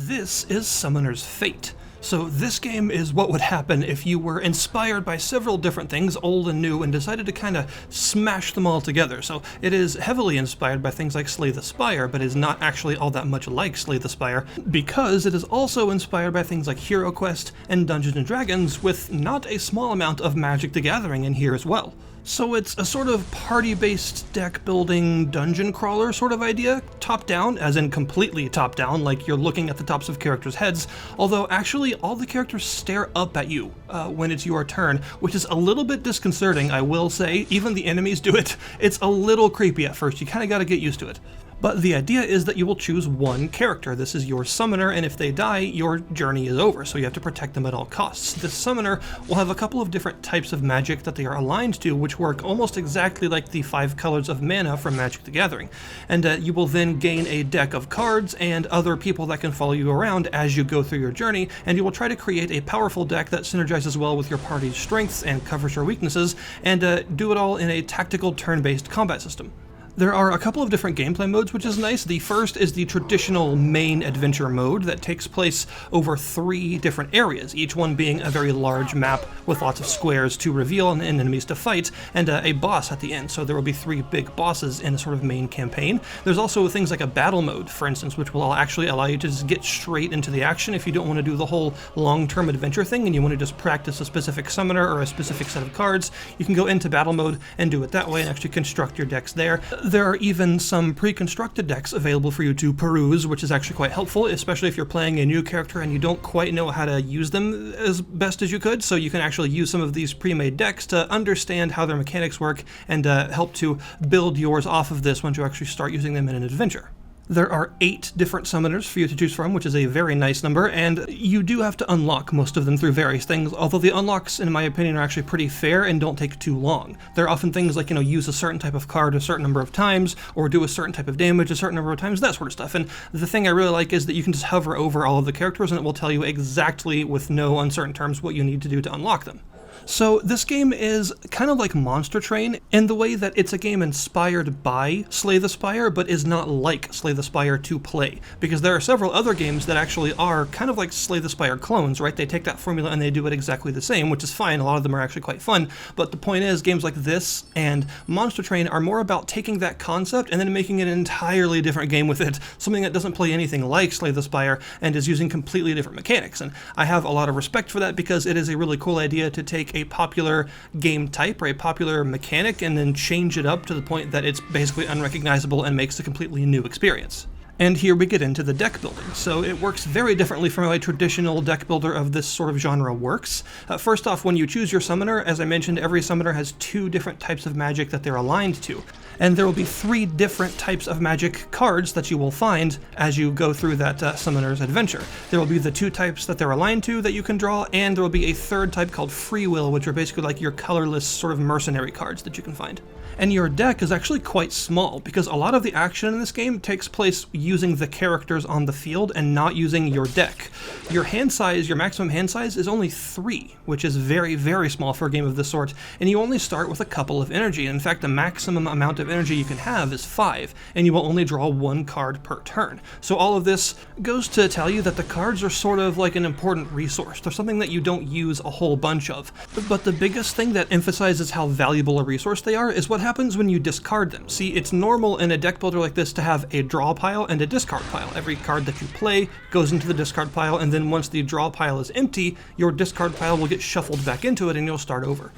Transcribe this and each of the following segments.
This is Summoner's Fate. So this game is what would happen if you were inspired by several different things, old and new, and decided to kind of smash them all together. So it is heavily inspired by things like Slay the Spire, but is not actually all that much like Slay the Spire, because it is also inspired by things like Hero Quest and Dungeons & Dragons, with not a small amount of Magic the Gathering in here as well. So it's a sort of party-based deck-building dungeon crawler sort of idea, top-down, as in completely top-down, like you're looking at the tops of characters' heads, although actually all the characters stare up at you when it's your turn, which is a little bit disconcerting, I will say. Even the enemies do it. It's a little creepy at first, you kind of got to get used to it. But the idea is that you will choose one character. This is your summoner, and if they die, your journey is over, so you have to protect them at all costs. This summoner will have a couple of different types of magic that they are aligned to, which work almost exactly like the 5 colors of mana from Magic the Gathering. And you will then gain a deck of cards and other people that can follow you around as you go through your journey, and you will try to create a powerful deck that synergizes well with your party's strengths and covers your weaknesses, and do it all in a tactical turn-based combat system. There are a couple of different gameplay modes, which is nice. The first is the traditional main adventure mode that takes place over 3 different areas, each one being a very large map with lots of squares to reveal and enemies to fight, and a boss at the end. So there will be 3 big bosses in a sort of main campaign. There's also things like a battle mode, for instance, which will actually allow you to just get straight into the action if you don't want to do the whole long-term adventure thing and you want to just practice a specific summoner or a specific set of cards. You can go into battle mode and do it that way and actually construct your decks there. There are even some pre-constructed decks available for you to peruse, which is actually quite helpful, especially if you're playing a new character and you don't quite know how to use them as best as you could. So you can actually use some of these pre-made decks to understand how their mechanics work and help to build yours off of this once you actually start using them in an adventure. There are 8 different summoners for you to choose from, which is a very nice number, and you do have to unlock most of them through various things, although the unlocks, in my opinion, are actually pretty fair and don't take too long. There are often things like, use a certain type of card a certain number of times, or do a certain type of damage a certain number of times, that sort of stuff. And the thing I really like is that you can just hover over all of the characters and it will tell you exactly, with no uncertain terms, what you need to do to unlock them. So this game is kind of like Monster Train in the way that it's a game inspired by Slay the Spire, but is not like Slay the Spire to play. Because there are several other games that actually are kind of like Slay the Spire clones, right? They take that formula and they do it exactly the same, which is fine. A lot of them are actually quite fun. But the point is, games like this and Monster Train are more about taking that concept and then making an entirely different game with it. Something that doesn't play anything like Slay the Spire and is using completely different mechanics. And I have a lot of respect for that because it is a really cool idea to take a popular game type or a popular mechanic and then change it up to the point that it's basically unrecognizable and makes a completely new experience. And here we get into the deck building. So it works very differently from how a traditional deck builder of this sort of genre works. First off, when you choose your summoner, as I mentioned, every summoner has 2 different types of magic that they're aligned to. And there will be 3 different types of magic cards that you will find as you go through that summoner's adventure. There will be the 2 types that they're aligned to that you can draw, and there will be a 3rd type called Free Will, which are basically like your colorless sort of mercenary cards that you can find. And your deck is actually quite small, because a lot of the action in this game takes place using the characters on the field and not using your deck. Your hand size, your maximum hand size, is only 3, which is very, very small for a game of this sort, and you only start with a couple of energy. In fact, the maximum amount of energy you can have is 5, and you will only draw 1 card per turn. So all of this goes to tell you that the cards are sort of like an important resource. They're something that you don't use a whole bunch of. But the biggest thing that emphasizes how valuable a resource they are is what happens when you discard them. See, it's normal in a deck builder like this to have a draw pile and a discard pile. Every card that you play goes into the discard pile, and then once the draw pile is empty, your discard pile will get shuffled back into it and you'll start over.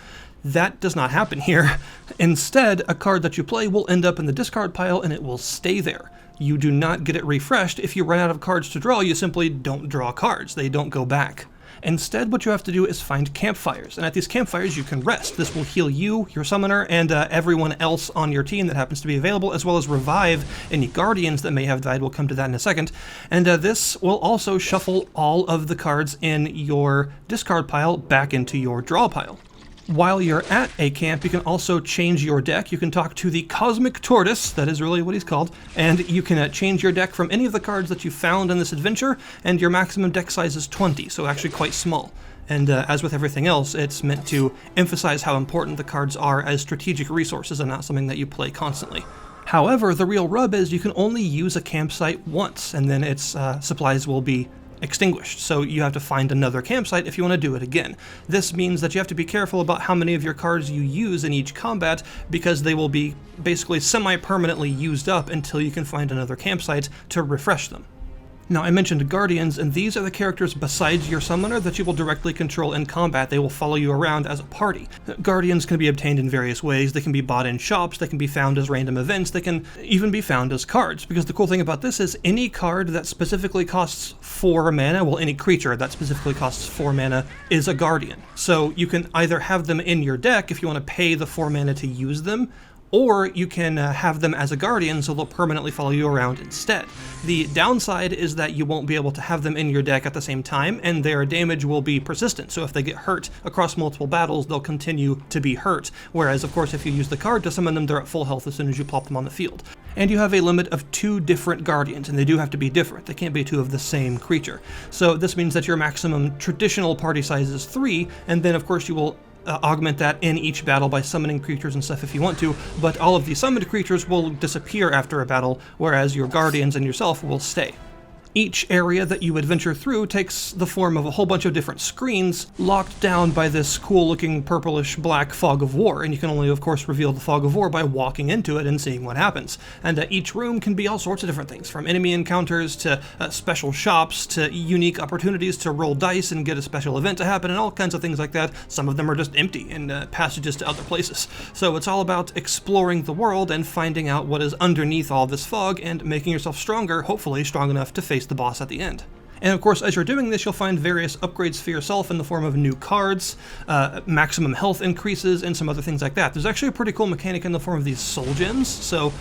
That does not happen here. Instead, a card that you play will end up in the discard pile and it will stay there. You do not get it refreshed. If you run out of cards to draw, you simply don't draw cards. They don't go back. Instead, what you have to do is find campfires, and at these campfires you can rest. This will heal you, your summoner, and everyone else on your team that happens to be available, as well as revive any guardians that may have died. We'll come to that in a second. And this will also shuffle all of the cards in your discard pile back into your draw pile. While you're at a camp, you can also change your deck. You can talk to the Cosmic Tortoise, that is really what he's called, and you can change your deck from any of the cards that you found in this adventure, and your maximum deck size is 20, so actually quite small. And as with everything else, it's meant to emphasize how important the cards are as strategic resources and not something that you play constantly. However, the real rub is you can only use a campsite once, and then its supplies will be extinguished. So you have to find another campsite if you want to do it again. This means that you have to be careful about how many of your cards you use in each combat, because they will be basically semi-permanently used up until you can find another campsite to refresh them. Now, I mentioned Guardians, and these are the characters besides your summoner that you will directly control in combat. They will follow you around as a party. Guardians can be obtained in various ways. They can be bought in shops, they can be found as random events, they can even be found as cards, because the cool thing about this is any card that specifically costs 4 mana, well, any creature that specifically costs 4 mana is a Guardian. So you can either have them in your deck if you want to pay the 4 mana to use them, or you can have them as a Guardian so they'll permanently follow you around instead. The downside is that you won't be able to have them in your deck at the same time, and their damage will be persistent, so if they get hurt across multiple battles, they'll continue to be hurt, whereas of course if you use the card to summon them, they're at full health as soon as you plop them on the field. And you have a limit of 2 different Guardians, and they do have to be different. They can't be 2 of the same creature. So this means that your maximum traditional party size is 3, and then of course you will augment that in each battle by summoning creatures and stuff if you want to, but all of the summoned creatures will disappear after a battle, whereas your Guardians and yourself will stay. Each area that you adventure through takes the form of a whole bunch of different screens locked down by this cool-looking purplish-black fog of war, and you can only, of course, reveal the fog of war by walking into it and seeing what happens. And each room can be all sorts of different things, from enemy encounters to special shops to unique opportunities to roll dice and get a special event to happen and all kinds of things like that. Some of them are just empty and passages to other places. So it's all about exploring the world and finding out what is underneath all this fog and making yourself stronger, hopefully strong enough to face the boss at the end. And of course, as you're doing this, you'll find various upgrades for yourself in the form of new cards, maximum health increases, and some other things like that. There's actually a pretty cool mechanic in the form of these soul gems. So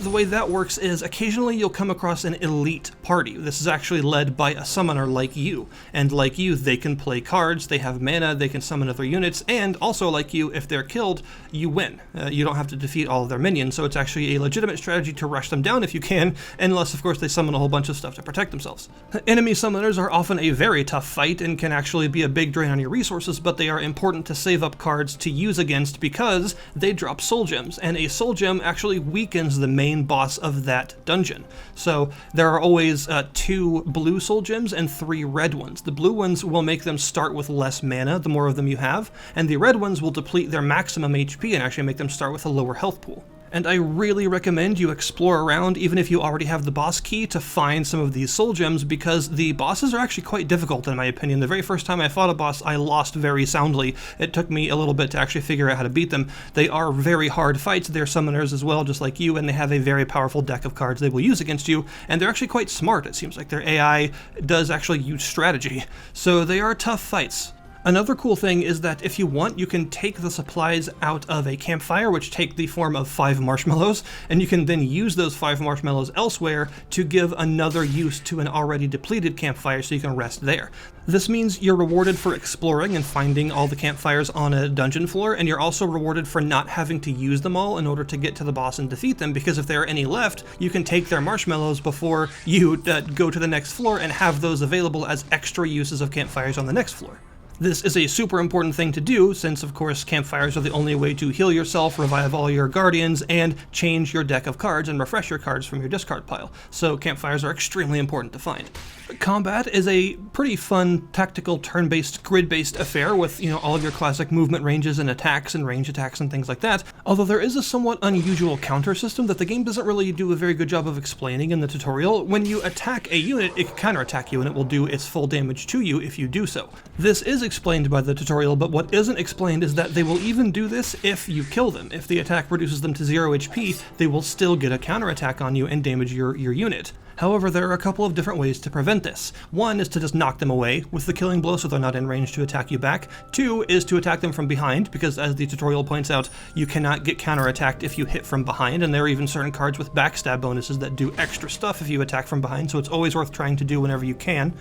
the way that works is occasionally you'll come across an elite party. This is actually led by a summoner like you. And like you, they can play cards, they have mana, they can summon other units, and also like you, if they're killed, you win. You don't have to defeat all of their minions, so it's actually a legitimate strategy to rush them down if you can, unless of course they summon a whole bunch of stuff to protect themselves. Enemy summoners are often a very tough fight and can actually be a big drain on your resources, but they are important to save up cards to use against because they drop soul gems, and a soul gem actually weakens the main boss of that dungeon. So there are always 2 blue soul gems and 3 red ones. The blue ones will make them start with less mana the more of them you have, and the red ones will deplete their maximum HP and actually make them start with a lower health pool. And I really recommend you explore around, even if you already have the boss key, to find some of these soul gems, because the bosses are actually quite difficult in my opinion. The very first time I fought a boss, I lost very soundly. It took me a little bit to actually figure out how to beat them. They are very hard fights. They're summoners as well, just like you, and they have a very powerful deck of cards they will use against you, and they're actually quite smart. It seems like their AI does actually use strategy. So they are tough fights. Another cool thing is that if you want, you can take the supplies out of a campfire, which take the form of 5 marshmallows, and you can then use those 5 marshmallows elsewhere to give another use to an already depleted campfire so you can rest there. This means you're rewarded for exploring and finding all the campfires on a dungeon floor, and you're also rewarded for not having to use them all in order to get to the boss and defeat them, because if there are any left, you can take their marshmallows before you go to the next floor and have those available as extra uses of campfires on the next floor. This is a super important thing to do, since of course campfires are the only way to heal yourself, revive all your guardians, and change your deck of cards and refresh your cards from your discard pile. So campfires are extremely important to find. Combat is a pretty fun, tactical, turn-based, grid-based affair with, all of your classic movement ranges and attacks and range attacks and things like that, although there is a somewhat unusual counter system that the game doesn't really do a very good job of explaining in the tutorial. When you attack a unit, it can counterattack you and it will do its full damage to you if you do so. This is explained by the tutorial, but what isn't explained is that they will even do this if you kill them. If the attack reduces them to 0 HP, they will still get a counterattack on you and damage your unit. However, there are a couple of different ways to prevent this. One is to just knock them away with the killing blow so they're not in range to attack you back. 2 is to attack them from behind, because as the tutorial points out, you cannot get counterattacked if you hit from behind, and there are even certain cards with backstab bonuses that do extra stuff if you attack from behind, so it's always worth trying to do whenever you can.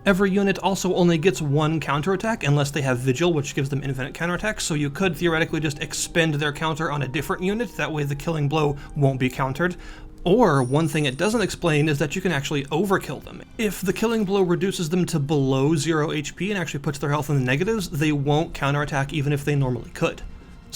Every unit also only gets 1 counterattack unless they have Vigil, which gives them infinite counterattacks, so you could theoretically just expend their counter on a different unit, that way the killing blow won't be countered. Or, one thing it doesn't explain is that you can actually overkill them. If the killing blow reduces them to below 0 HP and actually puts their health in the negatives, they won't counterattack even if they normally could.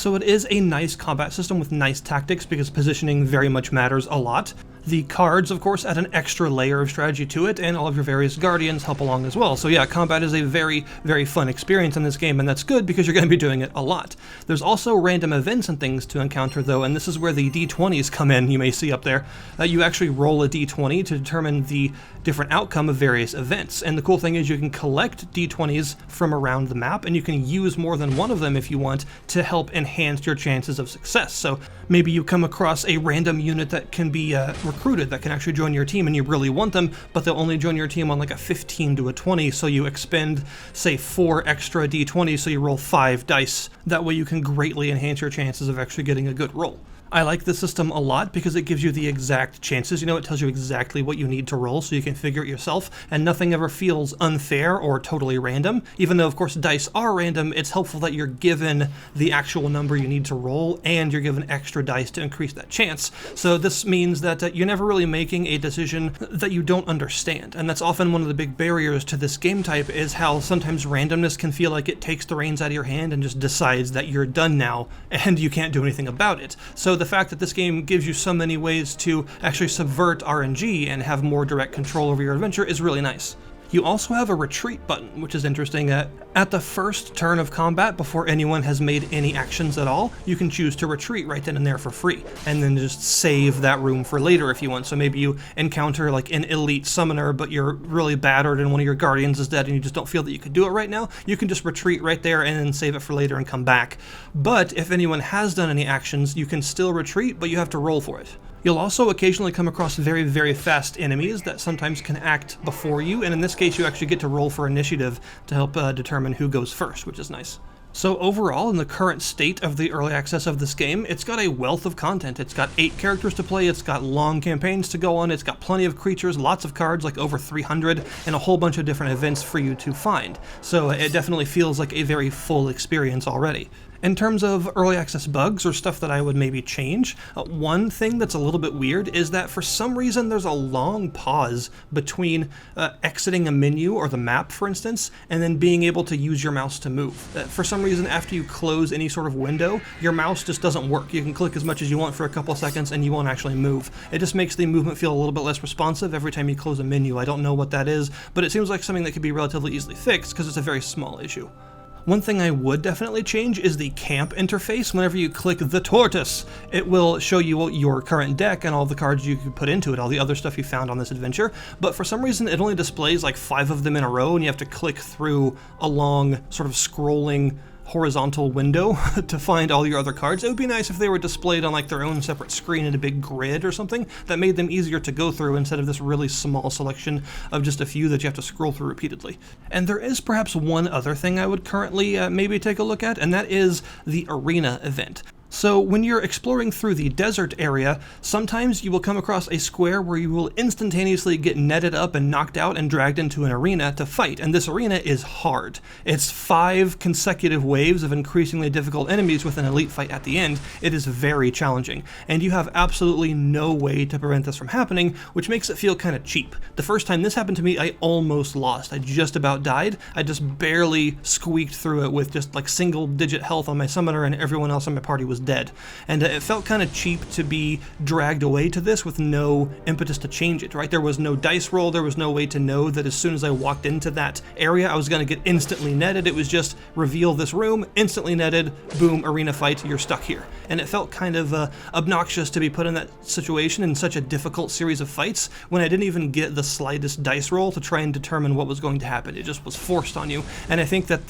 So it is a nice combat system with nice tactics because positioning very much matters a lot. The cards, of course, add an extra layer of strategy to it, and all of your various guardians help along as well. So yeah, combat is a very, very fun experience in this game, and that's good because you're going to be doing it a lot. There's also random events and things to encounter, though, and this is where the d20s come in, you may see up there. You actually roll a d20 to determine the different outcome of various events, and the cool thing is you can collect d20s from around the map, and you can use more than one of them if you want to help enhance your chances of success. So maybe you come across a random unit that can be recruited, that can actually join your team, and you really want them, but they'll only join your team on like a 15 to a 20, so you expend, say, 4 extra d20s, so you roll 5 dice. That way you can greatly enhance your chances of actually getting a good roll. I like the system a lot because it gives you the exact chances. It tells you exactly what you need to roll so you can figure it yourself, and nothing ever feels unfair or totally random. Even though, of course, dice are random, it's helpful that you're given the actual number you need to roll, and you're given extra dice to increase that chance. So this means that you're never really making a decision that you don't understand, and that's often one of the big barriers to this game type, is how sometimes randomness can feel like it takes the reins out of your hand and just decides that you're done now, and you can't do anything about it. So the fact that this game gives you so many ways to actually subvert RNG and have more direct control over your adventure is really nice. You also have a retreat button, which is interesting. At the first turn of combat, before anyone has made any actions at all, you can choose to retreat right then and there for free, and then just save that room for later if you want. So maybe you encounter like an elite summoner, but you're really battered and one of your guardians is dead and you just don't feel that you could do it right now. You can just retreat right there and then save it for later and come back. But if anyone has done any actions, you can still retreat, but you have to roll for it. You'll also occasionally come across very, very fast enemies that sometimes can act before you, and in this case you actually get to roll for initiative to help determine who goes first, which is nice. So overall, in the current state of the early access of this game, it's got a wealth of content. It's got 8 characters to play, it's got long campaigns to go on, it's got plenty of creatures, lots of cards, like over 300, and a whole bunch of different events for you to find. So it definitely feels like a very full experience already. In terms of early access bugs or stuff that I would maybe change, one thing that's a little bit weird is that for some reason there's a long pause between exiting a menu or the map, for instance, and then being able to use your mouse to move. For some reason, after you close any sort of window, your mouse just doesn't work. You can click as much as you want for a couple of seconds and you won't actually move. It just makes the movement feel a little bit less responsive every time you close a menu. I don't know what that is, but it seems like something that could be relatively easily fixed because it's a very small issue. One thing I would definitely change is the camp interface. Whenever you click the tortoise, it will show you your current deck and all the cards you could put into it, all the other stuff you found on this adventure, but for some reason it only displays like 5 of them in a row, and you have to click through a long sort of scrolling horizontal window to find all your other cards. It would be nice if they were displayed on like their own separate screen in a big grid or something that made them easier to go through instead of this really small selection of just a few that you have to scroll through repeatedly. And there is perhaps one other thing I would currently maybe take a look at, and that is the arena event. So when you're exploring through the desert area, sometimes you will come across a square where you will instantaneously get netted up and knocked out and dragged into an arena to fight, and this arena is hard. It's 5 consecutive waves of increasingly difficult enemies with an elite fight at the end. It is very challenging, and you have absolutely no way to prevent this from happening, which makes it feel kind of cheap. The first time this happened to me, I almost lost. I just about died. I just barely squeaked through it with just like single-digit health on my summoner, and everyone else on my party was dead. And it felt kind of cheap to be dragged away to this with no impetus to change it, right? There was no dice roll, there was no way to know that as soon as I walked into that area, I was going to get instantly netted. It was just reveal this room, instantly netted, boom, arena fight, you're stuck here. And it felt kind of obnoxious to be put in that situation in such a difficult series of fights when I didn't even get the slightest dice roll to try and determine what was going to happen. It just was forced on you. And I think that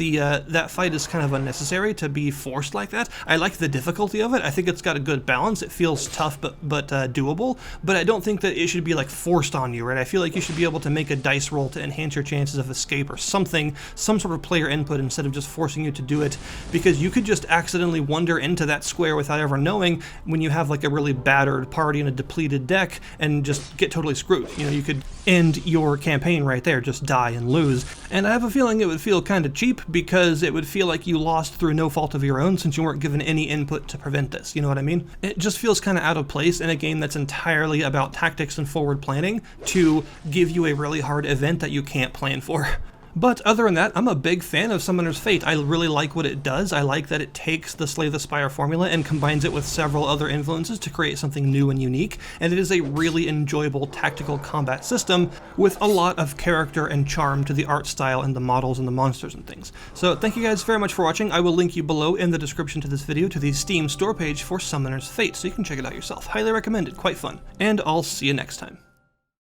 that fight is kind of unnecessary to be forced like that. I like the difficulty of it. I think it's got a good balance. It feels tough but doable, but I don't think that it should be like forced on you, right? I feel like you should be able to make a dice roll to enhance your chances of escape or something, some sort of player input instead of just forcing you to do it, because you could just accidentally wander into that square without ever knowing when you have like a really battered party and a depleted deck and just get totally screwed. You could end your campaign right there, just die and lose. And I have a feeling it would feel kind of cheap because it would feel like you lost through no fault of your own since you weren't given any input to prevent this, you know what I mean? It just feels kind of out of place in a game that's entirely about tactics and forward planning to give you a really hard event that you can't plan for. But other than that, I'm a big fan of Summoner's Fate. I really like what it does. I like that it takes the Slay the Spire formula and combines it with several other influences to create something new and unique, and it is a really enjoyable tactical combat system with a lot of character and charm to the art style and the models and the monsters and things. So thank you guys very much for watching. I will link you below in the description to this video to the Steam store page for Summoner's Fate, so you can check it out yourself. Highly recommended, quite fun. And I'll see you next time.